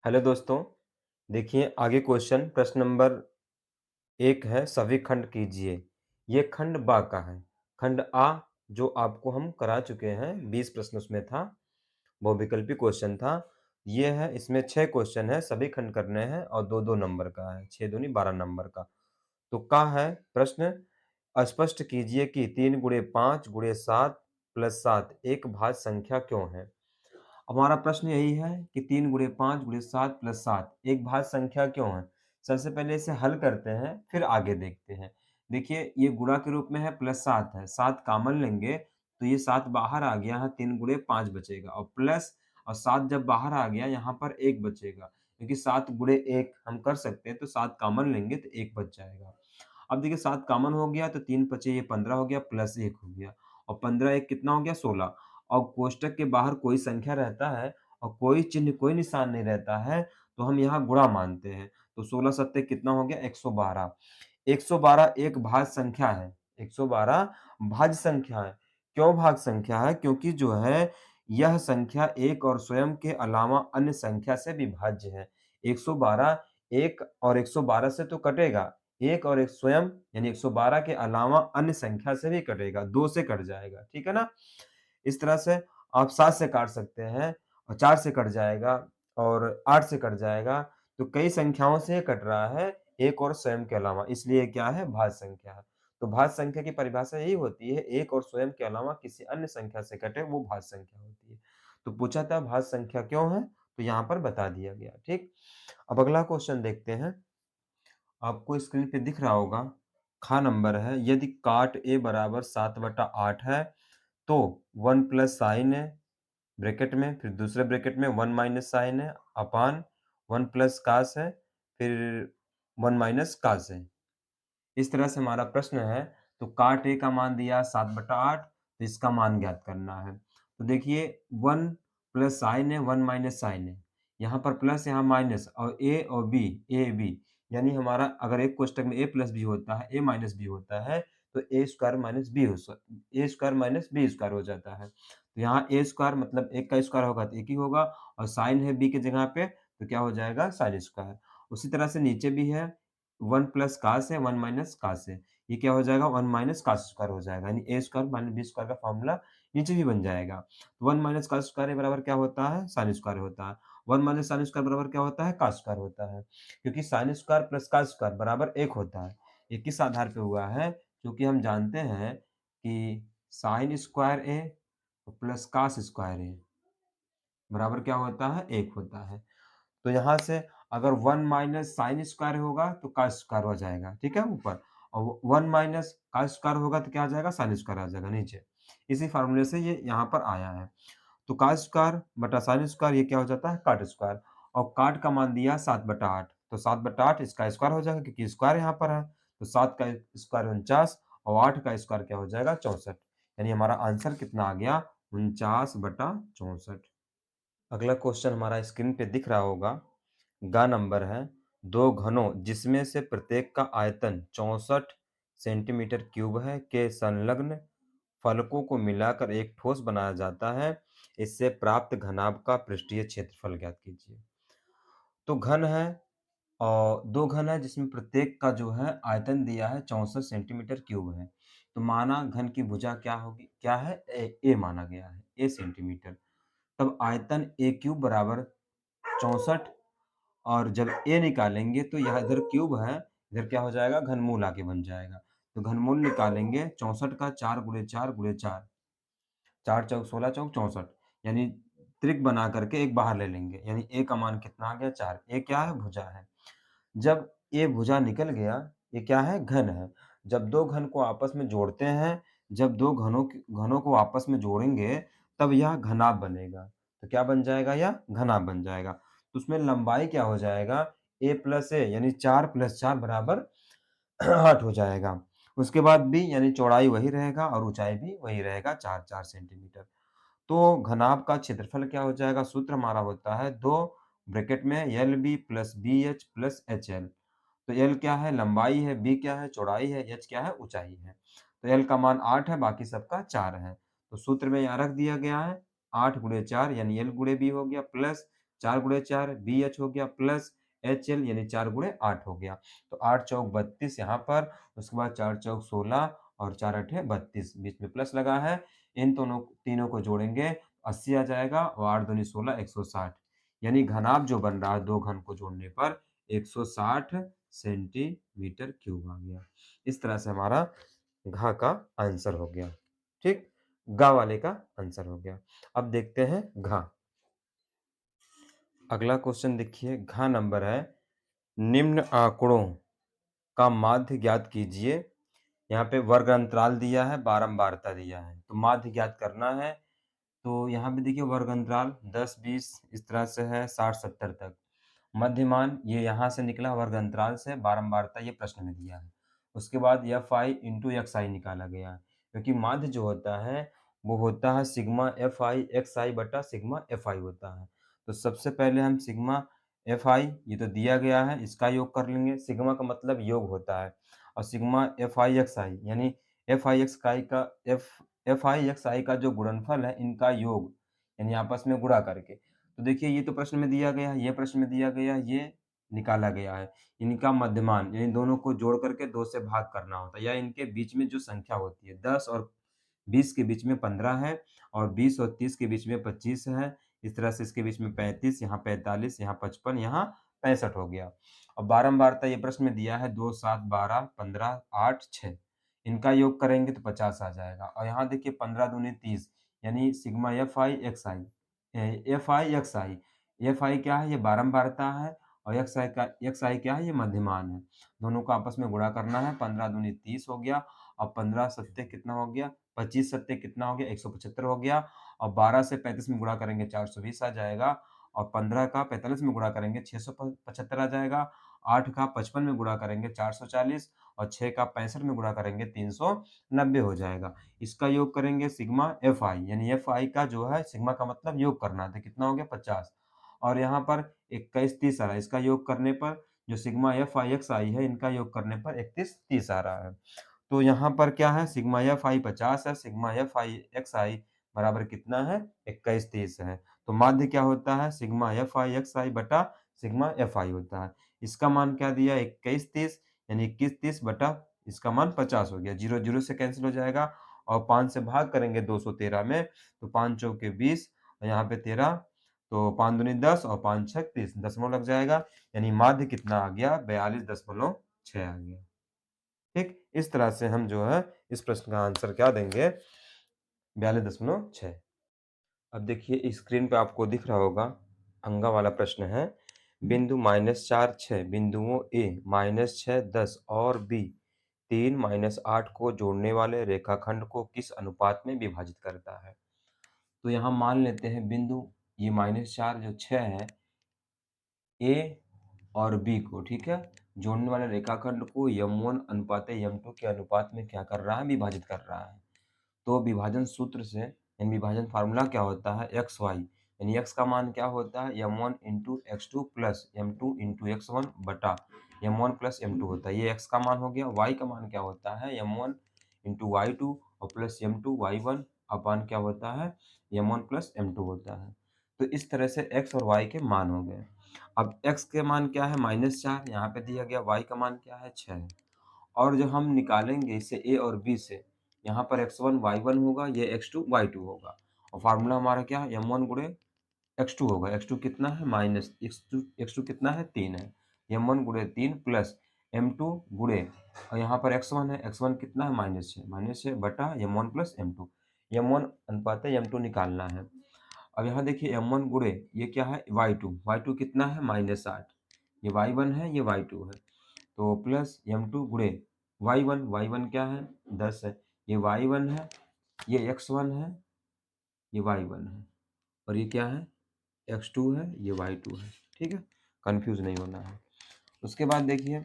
Hello दोस्तों, देखिए आगे क्वेश्चन प्रश्न नंबर 1 है सभी खंड कीजिए। ये खंड बा का है। खंड आ जो आपको हम करा चुके हैं 20 प्रश्न उसमें था, बहुविकल्पी क्वेश्चन था। ये है इसमें 6 क्वेश्चन है, सभी खंड करने हैं और 2-2 नंबर का है, 6 दूनी 12 नंबर का। तो का है प्रश्न स्पष्ट कीजिए कि 3 गुणे 5 गुणे 7 प्लस 7 एक भाज्य संख्या क्यों है? हमारा प्रश्न यही है कि 3 गुणे 5 गुणे 7 प्लस 7 एक भाज्य संख्या क्यों है? सबसे पहले इसे हल करते हैं, फिर आगे देखते हैं। देखिए, ये गुणा के रूप में है प्लस 7 है, 7 कॉमन लेंगे तो ये 7 बाहर आ गया, यहाँ 3 गुणे 5 बचेगा और प्लस और 7 जब बाहर आ गया, यहाँ पर 1 बचेगा। क्योंकि 7 गुणे 1 हम कर सकते हैं, तो 7 कॉमन लेंगे तो 1 बच जाएगा। अब देखिए 7 कॉमन हो गया तो 3 पचे ये 15 हो गया प्लस 1 हो गया और 15 1 कितना हो गया 16 और कोष्टक के बाहर कोई संख्या रहता है और कोई चिन्ह, कोई निशान नहीं रहता है, तो हम यहाँ गुणा मानते हैं। तो 16 सत्ते कितना हो गया 112। 112 एक भाज्य संख्या है। 112 भाज्य संख्या है। क्यों भाज्य संख्या है? क्योंकि जो है यह संख्या 1 और स्वयं के अलावा अन्य संख्या से विभाज्य है। 112 1 और 112 से तो कटेगा। 1 और 1 स्वयं यानी 112 के अलावा अन्य संख्या से भी कटेगा, 2 से कट जाएगा, ठीक है ना? इस तरह से आप 7 से काट सकते हैं और 4 से कट जाएगा और 8 से कट जाएगा, तो कई संख्याओं से ये कट रहा है, 1 और स्वयं के अलावा, इसलिए ये क्या है? भाज्य संख्या है। तो भाज्य संख्या की परिभाषा यही होती है, 1 और स्वयं के अलावा किसी अन्य संख्या से कटे, वो भाज्य संख्या होती है। तो पूछा था भाज्य संख्या क्यों है? तो यहाँ पर बता दिया गया, ठीक? अब अगला क्वेश्चन देखते हैं। आपको स्क्रीन पे दिख रहा होगा, खा नंबर है, यदि काट A बराबर 7/8 है, तो 1 प्लस साइन है ब्रैकेट में, फिर दूसरे ब्रैकेट में 1 माइनस साइन है अपान 1 प्लस कास है, फिर 1 माइनस कास है। इस तरह से हमारा प्रश्न है, तो काट ए का मान दिया 7/8, तो इसका मान ज्ञात करना है। तो देखिए 1 प्लस साइन है, 1 माइनस साइन है। यहाँ पर प्लस, यहाँ माइनस और ए और बी, ए, बी यानी हमारा अगर एक कोष्ठक में a प्लस बी होता है, a माइनस बी होता है, तो a स्क्वायर माइनस बी हो स a square minus B square हो जाता है। तो यहाँ a स्क्वायर मतलब 1 का स्क्वायर होगा तो 1 ही होगा और साइन है b की जगह पे, तो क्या हो जाएगा? Sine square. उसी तरह से नीचे भी है 1 प्लस कॉस है, 1 माइनस कॉस है। ये क्या हो जाएगा? 1 माइनस कॉस स्क्वायर हो जाएगा, यानी a square minus b square का फ़ॉर्मूला नीचे भी बन जाएगा। 1 माइनस कॉस स्क्वायर के बराबर क्या होता है? साइन स्क्वायर होता है। 1 माइनस साइन स्क्वायर बराबर क्या होता है? कॉस स्क्वायर होता है। क्योंकि sine square plus cos square बराबर 1 होता है। ये किस आधार पे हुआ है? क्योंकि हम जानते हैं कि sine square a plus cos square a बराबर क्या होता है? 1 होता है। तो यहाँ से अगर 1 माइनस साइन स्क्वायर होगा तो कॉस स्क्वायर हो जाएगा, ठीक है ऊपर और 1 माइनस कॉस स्क्वायर होगा तो क्या आ जाएगा? साइन स्क्वायर आ जाएगा नीचे। इसी फ़ॉर्मूले से ये यहाँ पर आया है। तो कॉस स्क्वायर बटा साइन स्क्वायर ये क्या हो जाता है? कॉट स्क्वायर और कॉट का मान दिया 7/8 तो 7/8 इसका स्क्वायर हो जाएगा क्योंकि स्क्वायर यहाँ पर है। तो 7 का स्क्वायर 49 और 8 का स्क्वायर क्या हो जाएगा? 64 यानी हमारा आंसर कितना आ गया? 49/64। अगला क्वेश्चन हमारा स्क्रीन पे दिख रहा होगा। गा नंबर है, 2 घनों जिसमें से प्रत्येक का आयतन 64 सेंटीमीटर क्यूब है के संलग्न फलकों को मिलाकर एक ठोस बनाया जाता है। इससे प्राप्त घनाभ का पृष्ठीय क्षेत्रफल ज्ञात कीजिए। तो घन है और 2 घन है जिसमें प्रत्येक का जो है आयतन दिया है 64 सेंटीमीटर क्यूब है। तो माना घन की भुजा क्या होगी? क्या है? ए माना गया है, ए सेंटीमीटर। तब आयतन ए क्यूब बराबर 64 और जब a निकालेंगे तो यहाँ इधर क्यूब है, इधर क्या हो जाएगा? घनमूल आके बन जाएगा। तो घनमूल निकालेंगे 64 का 4 गुणे 4 गुणे 4, 4 चौक 16 चौक 64 यानी त्रिक बना करके एक बाहर ले लेंगे, यानी a का मान कितना आ गया? 4। a क्या है? भुजा है। जब a भुजा निकल गया, ये क्या है? घन है। जब 2 घन को आपस में जोड़ते हैं, जब 2 घनों को आपस में जोड़ेंगे, तब यह घनाभ बनेगा। तो क्या बन जाएगा? यह घनाभ बन जाएगा। तो उसमें लंबाई क्या हो जाएगा? a प्लस a यानी 4 प्लस 4 बराबर 8 हो जाएगा। उसके बाद b यानी चौड़ाई वही रहेगा और ऊँचाई भी वही रहेगा 4-4 सेंटीमीटर। तो घनाभ का क्षेत्रफल क्या हो जाएगा? सूत्र हमारा होता है 2 ब्रैकेट में LB plus BH plus HL। तो L क्या है? लंबाई है, B क्या है? चौड़ाई है, H क्या है? ऊँचाई है। तो L का मान 8 है, बाकी सबका 4 है। तो सूत्र में यहाँ रख दिया गया है 8 गुणे 4 यानी L गुणे B हो गया प्लस 4 गुणे 4 BH हो गया प्लस HL यानी 4 गुणे 8 हो गया। तो 8 चौक 32 यहाँ पर, उसके बाद 4 चौक 16 और 4 अठे 32, बीच में प्लस लगा है। इन दोनों तीनों को जोड़ेंगे 80 आ जाएगा और 8 दूनी 16 160 यानी घनाभ जो बन रहा है 2 घन को जोड़ने पर 160 सेंटीमीटर क्यूब आ गया। इस तरह से हमारा घ का आंसर हो गया। ठीक? ग वाले का आंसर हो गया। अब देखते हैं घ। अगला क्वेश्चन देखिए, घ नंबर है निम्न आंकड़ों का माध्य ज्ञात कीजिए। यहाँ पे वर्ग अंतराल दिया है, बारंबारता दिया है, तो माध्य ज्ञात करना है। तो यहाँ पे देखिए वर्ग अंतराल 10, 20 इस तरह से है 60, 70 तक। मध्यमान ये यहाँ से निकला वर्ग अंतराल से, बारंबारता ये प्रश्न में दिया है। उसके बाद Fi इंटू xi निकाला गया है, क्योंकि माध्य जो होता है वो होता है सिग्मा Fi xi बटा सिग्मा Fi होता है। तो सबसे पहले हम सिग्मा Fi ये तो दिया गया है, इसका योग कर लेंगे। सिग्मा का मतलब योग होता है और सिग्मा Fi xi यानी Fi xi का Fi xi का जो गुणनफल है इनका योग यानी आपस में गुणा करके। तो देखिए ये तो प्रश्न में दिया गया है, ये प्रश्न में दिया गया है, ये निकाला गया है। इनका मध्यमान यानी दोनों को जोड़ करके 2 से भाग करना होता है या इनके बीच में जो संख्या होती है 10 और 20 के बीच में 15 है और 20 और 30 के बीच में 25 है। इस तरह से इसके बीच में 35, यहाँ 45, यहाँ 55, यहाँ 65 हो गया। और बारंबारता ये प्रश्न में दिया है 2, 7, 12, 15, 8, 6 इनका योग करेंगे तो 50 आ जाएगा। और यहाँ देखिए 15 दूनी 30 यानी sigma Fi xi Fi xi Fi क्या है? ये बारंबारता है और xi क्या है? ये मध्यमान है। दोनों को आपस में गुणा करना है, 15 दूनी 30 हो गया और 15 सत्ते कितना हो गया? 25 सत्ते कितना हो गया? 175 हो गया और 12 से 35 में गुणा करेंगे 420 आ जाएगा और 15 का 45 में गुणा करेंगे 675 आ जाएगा। 8 का 55 में गुणा करेंगे 440 और 6 का 65 में गुणा करेंगे 390 हो जाएगा। इसका योग करेंगे सिग्मा Fi यानी Fi का जो है सिग्मा का मतलब योग करना है, तो कितना हो गया 50 और यहाँ पर 21, 30 आ रहा है। इसका योग करने पर जो सिग्मा Fi xi है इनका योग करने पर 31, 30 आ रहा है। तो यहाँ पर क्या है सिग्मा Fi 50 है, सिग्मा Fi xi बराबर कितना है? 21, 30 है। तो माध्य क्या होता है? सिग्मा Fi xi बटा सिग्मा Fi होता है। इसका मान क्या दिया? 21, 30 यानी 21, 30 बटा इसका मान 50 हो गया। 0, 0 से कैंसिल हो जाएगा और 5 से भाग करेंगे 213 में, तो 5 चौके 20 और यहाँ पे 13, तो 5 दूनी 10 और 5 छक 30, दशमलव लग जाएगा। यानी माध्य कितना आ गया? 42.6 आ गया। ठीक? इस तरह से हम जो है इस प्रश्न का आंसर क्या देंगे? 42.6। अब देखिए स्क्रीन पे आपको दिख रहा होगा, अंगा वाला प्रश्न है। बिंदु -4, 6 बिंदुओं A -6, 10 और B 3, -8 को जोड़ने वाले रेखाखंड को किस अनुपात में विभाजित करता है? तो यहाँ मान लेते हैं बिंदु ये -4 जो 6 है, A और B को, ठीक है? जोड़ने वाले रेखाखंड को m1 अनुपात m2 के अनुपात में क्या कर रहा है? विभाजित कर रहा है। तो विभाजन सूत्र से यानी विभाजन फार्मूला क्या होता है? एक्स वाई यानी x का मान क्या होता है? m1 into x2 plus m2 into x1 बटा m1 प्लस m2 होता है। ये x का मान हो गया। y का मान क्या होता है? m1 इंटू y2 और प्लस m2 y1 अपान क्या होता है? m1 प्लस m2 होता है। तो इस तरह से x और y के मान हो गए। अब x के मान क्या है? -4 यहाँ पे दिया गया। y का मान क्या है? 6 है। और जो हम निकालेंगे इसे a और b से, यहाँ पर x1 y1 होगा, ये x2 y2 होगा और फार्मूला हमारा क्या है? m1 गुणे x2 होगा। x2 कितना है? माइनस x2 कितना है? 3 है। m1 गुणे 3 प्लस m2 गुणे और यहाँ पर x1 है। x1 कितना है? -6 बटा m1 प्लस m2। m1 अनुपात m2 निकालना है। अब यहाँ देखिए m1 गुणे ये क्या है? y2 कितना है? -8। ये y1 है, ये y2 है। तो प्लस m2 गुणे y1 क्या है? 10 है। ये y1 है, ये x1 है, ये y1 है और ये क्या है? x2 है, ये y2 है। ठीक है? कन्फ्यूज़ नहीं होना है। उसके बाद देखिए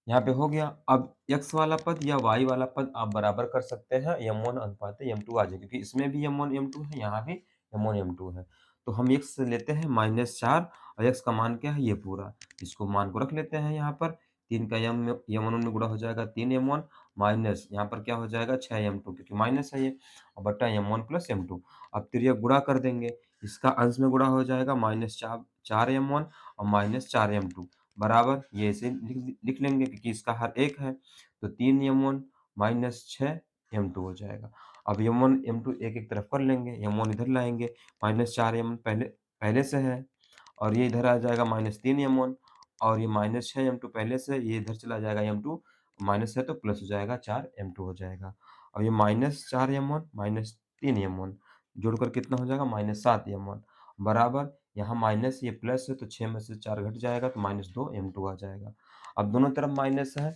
यहाँ पे हो गया। अब x वाला पद या y वाला पद आप बराबर कर सकते हैं m1 अनुपात m2 आ जाए, क्योंकि इसमें भी m1 m2 है, यहाँ भी m1 m2 है। तो हम x लेते हैं -4 और x का मान क्या है? ये पूरा। इसको मान को रख लेते हैं यहाँ पर। 3 का m1 में गुणा हो जाएगा 3m1 माइनस यहाँ पर क्या हो जाएगा? 6m2 क्योंकि माइनस है ये और बटा m1 प्लस m2। अब तिर्यक गुणा कर देंगे। इसका अंश में गुणा हो जाएगा -4m1 और -4m2 बराबर ये ऐसे लिख लेंगे क्योंकि इसका हर एक है, तो 3m1 -6m2 हो जाएगा। अब m1, m2 एक-एक तरफ कर लेंगे, m1 इधर लाएँगे, -4m पहले पहले से है और ये इधर आ जाएगा -3m1 और ये -6m2 पहले से, ये इधर चला जाएगा m2 माइनस है तो प्लस हो जाएगा 4m2 हो जाएगा। और ये -4m1 -3m1 जोड़कर कितना हो जाएगा -7m1 बराबर यहाँ माइनस ये प्लस है तो 6 में से 4 घट जाएगा तो -2m2 आ जाएगा। अब दोनों तरफ माइनस है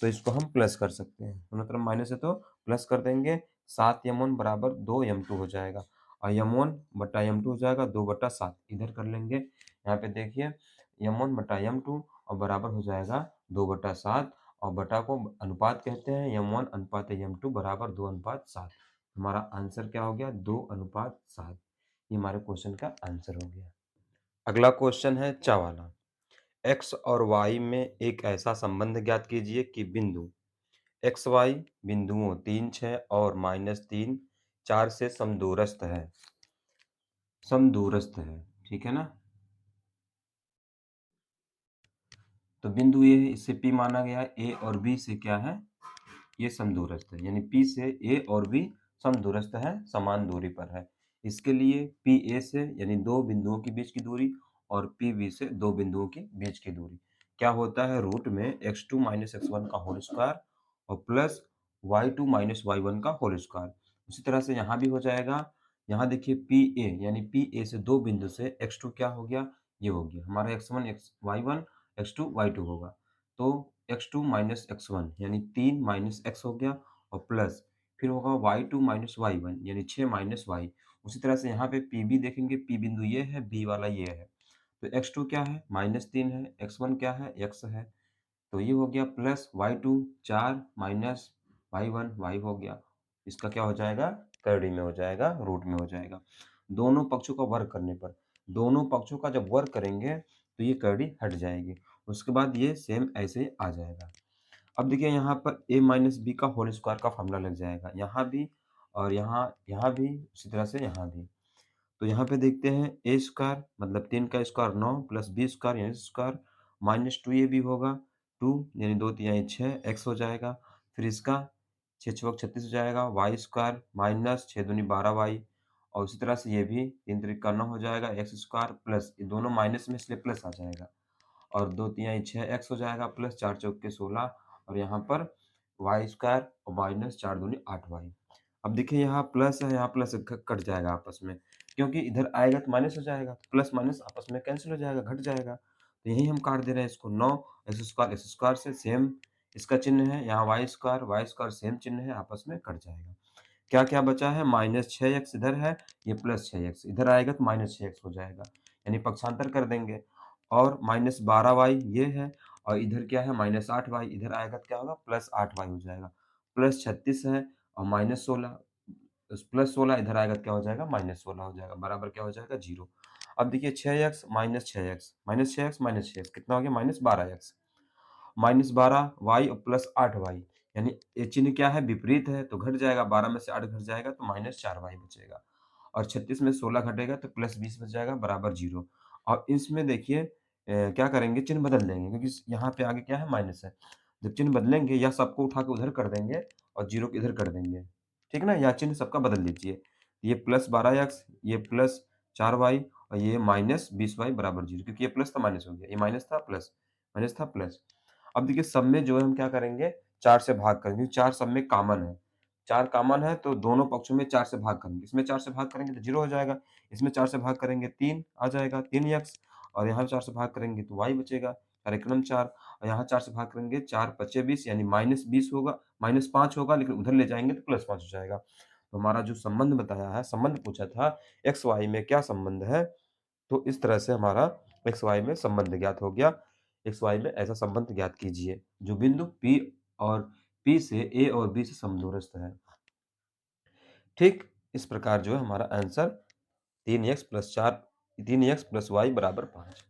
तो इसको हम प्लस कर सकते हैं। दोनों तरफ माइनस है तो प्लस कर देंगे 7m1 बराबर 2m2 हो जाएगा और m1 बटा m2 हो जाएगा 2/7 इधर कर लेंगे। यहाँ पे देखिए m1 बटा m2 और बराबर हो जाएगा 2/7 और बटा को अनुपात कहते हैं m1 अनुपात m2 बराबर 2:7। हमारा आंसर क्या हो गया 2:7। ये हमारे क्वेश्चन का आंसर हो गया। अगला क्वेश्चन है च वाला। x और y में एक ऐसा संबंध ज्ञात कीजिए कि बिंदु एक्स वाई बिंदुओं 3, 6 और -3, 4 से समदूरस्थ है। समदूरस्थ है, ठीक है ना? तो बिंदु ये है, इसे P माना गया है, A और B से क्या है? ये समदूरस्थ है, यानी P से A और B समदूरस्थ है, समान दूरी पर है। इसके लिए PA से यानी 2 बिंदुओं के बीच की दूरी और PB से 2 बिंदुओं के बीच की दूरी क्या होता है? रूट में x2 - x1 का होल स्क्वायर और प्लस y2 - y1 का होल स्क्वायर। उसी तरह से यहाँ भी हो जाएगा। यहाँ देखिए PA यानी PA से 2 बिंदु से x2 क्या हो गया? ये हो गया हमारा x1 y1 x2 y2 होगा। तो x2 - x1 यानी 3 - x हो गया और प्लस फिर होगा y2 - y1 यानी 6 - y। उसी तरह से यहाँ पे PB देखेंगे, P बिंदु ये है, B वाला ये है। तो x2 क्या है? -3 है, x1 क्या है? x है। तो ये हो गया plus y2 4 minus y1 y हो गया। इसका क्या हो जाएगा? करड़ी में हो जाएगा, रूट में हो जाएगा। दोनों पक्षों का वर्ग करने पर, दोनों पक्षों का जब वर्ग करेंगे तो ये करड़ी हट जाएगी। उसके बाद ये सेम ऐसे ही आ जाएगा। अब देखिए यहाँ पर a माइनस बी का होल स्क्वायर का फॉर्मूला लग जाएगा। यहाँ भी और यहाँ यहाँ भी, उसी तरह से यहाँ भी। तो यहाँ पे देखते हैं ए स्क्वायर मतलब 3 का स्क्वायर 9 प्लस बी स्क्वायर यानी स्क्वायर माइनस 2ab होगा। 2 यानी 2 तिहाई 6 एक्स हो जाएगा। फिर इसका 6 छक 36 हो जाएगा। वाई स्क्वायर माइनस 6 दूनी 12y और उसी तरह से ये भी 3 त्रिक का 9 हो जाएगा। एक्स स्क्वायर प्लस ये दोनों माइनस में इसलिए प्लस आ जाएगा और 2 तिहाई 6 एक्स हो जाएगा प्लस 4 चौके 16 और यहाँ पर वाई स्क्वायर और माइनस 4 दूनी 8y। अब देखिए यहाँ प्लस है, यहाँ प्लस कट जाएगा आपस में क्योंकि इधर आएगा तो माइनस हो जाएगा, तो प्लस माइनस आपस में कैंसिल हो जाएगा, घट जाएगा। तो यही हम काट दे रहे हैं इसको 9 एक्स स्क्वायर से सेम इसका चिन्ह है, यहाँ वाई स्क्वायर सेम चिन्ह है, आपस में कट जाएगा। क्या-क्या बचा है? -6x इधर है, ये +6x इधर आएगा तो -6x हो जाएगा, यानी पक्षांतर कर देंगे और -12y ये है और इधर क्या है -8y इधर आएगा तो क्या होगा +8y हो जाएगा। +36 है और -16 +16 इधर आएगा तो क्या हो जाएगा -16 हो जाएगा, बराबर क्या हो जाएगा 0। अब देखिए 6x -6x -6x -6x कितना हो गया -12x -12y और +8y यानी ये चिन्ह क्या है? विपरीत है तो घट जाएगा, 12 में से 8 घट जाएगा तो -4y बचेगा और 36 में 16 घटेगा तो +20 बच जाएगा बराबर 0। और इसमें देखिए क्या करेंगे चिन्ह बदल देंगे क्योंकि यहाँ पे आगे क्या है माइनस है। जब चिन्ह बदलेंगे या सबको उठा के उधर कर देंगे और 0 को इधर कर देंगे, ठीक है ना? या चिन्ह सबका बदल दीजिए। ये +12x ये +4y और ये -20y बराबर 0 क्योंकि ये प्लस था माइनस हो गया, ये माइनस था प्लस। अब देखिए सब में जो है हम क्या करेंगे 4 से भाग करेंगे, 4 सब में कॉमन है। 4 कॉमन है तो दोनों पक्षों में 4 से भाग करेंगे। इसमें 4 से भाग करेंगे तो 0 हो जाएगा, इसमें 4 से भाग करेंगे 3 आ जाएगा 3x और यहाँ 4 से भाग करेंगे तो y बचेगा, कार्यक्रम 4 और यहाँ 4 से भाग करेंगे 4 पच्चे 20 यानी -20 होगा, -5 होगा लेकिन उधर ले जाएँगे तो +5 हो जाएगा। तो हमारा जो संबंध बताया है, संबंध पूछा था x, y में क्या संबंध है? तो इस तरह से हमारा एक्स वाई में संबंध ज्ञात हो गया। एक्स वाई में ऐसा संबंध ज्ञात कीजिए जो बिंदु P और P से A और B से समदूरस्थ है। ठीक इस प्रकार जो है हमारा आंसर 3x + 4 3x + y = 5